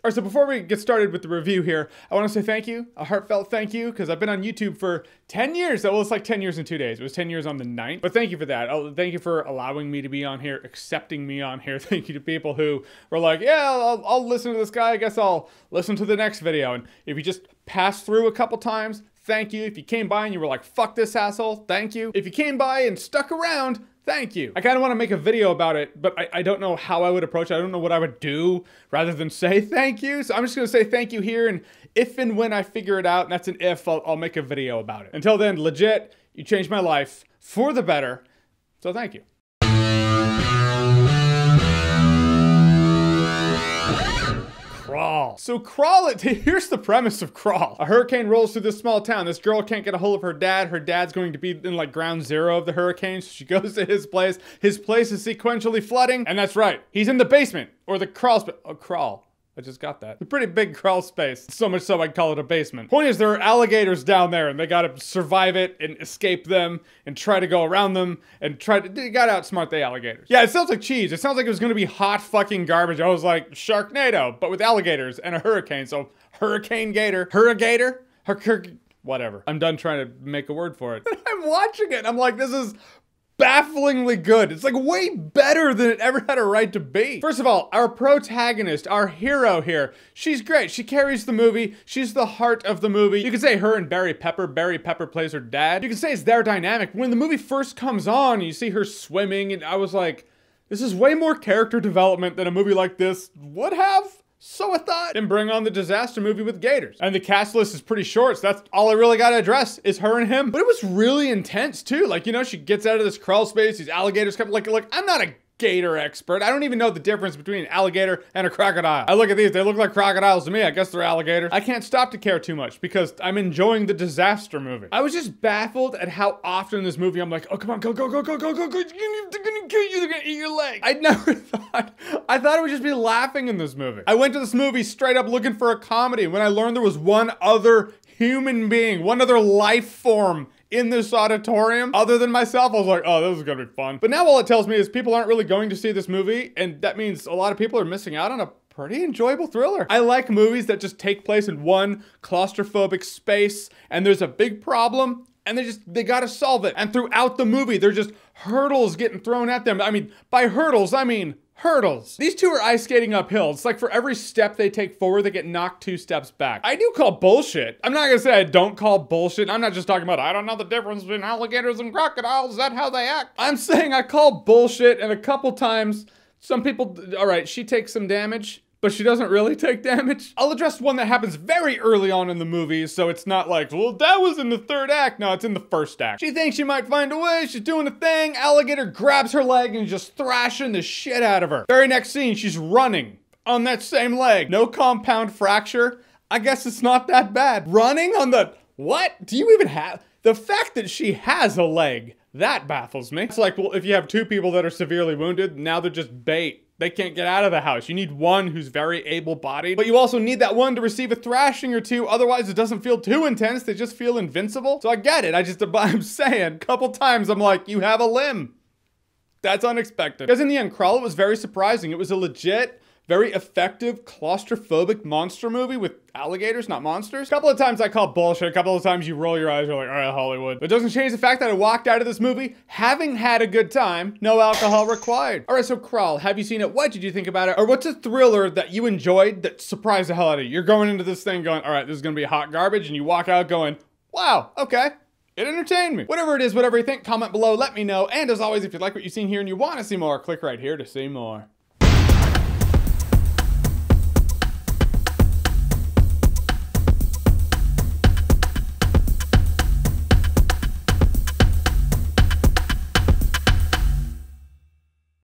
All right, so before we get started with the review here, I want to say thank you, a heartfelt thank you, because I've been on YouTube for 10 years. Well, it's like 10 years in 2 days. It was 10 years on the 9th, but thank you for that. Thank you for allowing me to be on here, accepting me on here. Thank you to people who were like, yeah, I'll listen to this guy. I guess I'll listen to the next video. And if you just passed through a couple times, thank you. If you came by and you were like, fuck this asshole, thank you. If you came by and stuck around, thank you. I kind of want to make a video about it, but I don't know how I would approach it. I don't know what I would do rather than say thank you. So I'm just going to say thank you here. And if and when I figure it out, and that's an if, I'll make a video about it. Until then, legit, you changed my life for the better. So thank you. Crawl. So Crawl, here's the premise of Crawl. A hurricane rolls through this small town. This girl can't get a hold of her dad. Her dad's going to be in like ground zero of the hurricane. So she goes to his place. His place is sequentially flooding. And that's right. He's in the basement or the crawl space. Oh, Crawl. I just got that. A pretty big crawl space. So much so I'd call it a basement. Point is, there are alligators down there and they gotta survive it and escape them and try to go around them and they gotta outsmart the alligators. Yeah, it sounds like cheese. It sounds like it was gonna be hot fucking garbage. I was like, Sharknado, but with alligators and a hurricane. So Hurricane Gator. Hurrigator? Whatever. I'm done trying to make a word for it. I'm watching it. I'm like, this is bafflingly good. It's like way better than it ever had a right to be. First of all, our protagonist, our hero here, she's great. She carries the movie. She's the heart of the movie. You could say her and Barry Pepper plays her dad. You could say it's their dynamic. When the movie first comes on and you see her swimming, and I was like, this is way more character development than a movie like this would have. So I thought, and bring on the disaster movie with gators. And the cast list is pretty short, so that's all I really gotta address is her and him. But it was really intense too. Like, you know, she gets out of this crawl space, these alligators come, like I'm not a gator expert. I don't even know the difference between an alligator and a crocodile. I look at these, they look like crocodiles to me. I guess they're alligators. I can't stop to care too much because I'm enjoying the disaster movie. I was just baffled at how often in this movie I'm like, oh, come on, go, go, go, go, go, go, go. They're gonna kill you, they're gonna eat your leg. I never thought, I thought I would just be laughing in this movie. I went to this movie straight up looking for a comedy when I learned there was one other human being, one other life form in this auditorium other than myself. I was like, oh, this is gonna be fun. But now all it tells me is people aren't really going to see this movie, and that means a lot of people are missing out on a pretty enjoyable thriller. I like movies that just take place in one claustrophobic space and there's a big problem and they gotta solve it. And throughout the movie, there's just hurdles getting thrown at them. I mean, by hurdles, I mean hurdles. These two are ice skating uphill. It's like for every step they take forward, they get knocked 2 steps back. I do call bullshit. I'm not gonna say I don't call bullshit. I'm not just talking about, I don't know the difference between alligators and crocodiles. Is that how they act? I'm saying I call bullshit, and a couple times, some people, all right, she takes some damage, but she doesn't really take damage. I'll address one that happens very early on in the movie, so it's not like, well, that was in the 3rd act. No, it's in the 1st act. She thinks she might find a way, she's doing a thing, alligator grabs her leg and just thrashing the shit out of her. Very next scene, she's running on that same leg. No compound fracture. I guess it's not that bad. Running on the, what? Do you even have, the fact that she has a leg, that baffles me. It's like, well, if you have 2 people that are severely wounded, now they're just bait. They can't get out of the house. You need one who's very able-bodied, but you also need that one to receive a thrashing or 2. Otherwise, it doesn't feel too intense. They just feel invincible. So I get it. I'm saying a couple times, I'm like, you have a limb. That's unexpected. Because in the end, Crawl, it was very surprising. It was a legit, very effective, claustrophobic monster movie with alligators, not monsters. A couple of times I call bullshit. A couple of times you roll your eyes, you're like, all right, Hollywood. But it doesn't change the fact that I walked out of this movie having had a good time. No alcohol required. All right, so Crawl, have you seen it? What did you think about it? Or what's a thriller that you enjoyed that surprised the hell out of you? You're going into this thing going, all right, this is gonna be hot garbage, and you walk out going, wow, okay. It entertained me. Whatever it is, whatever you think, comment below, let me know. And as always, if you like what you've seen here and you want to see more, click right here to see more.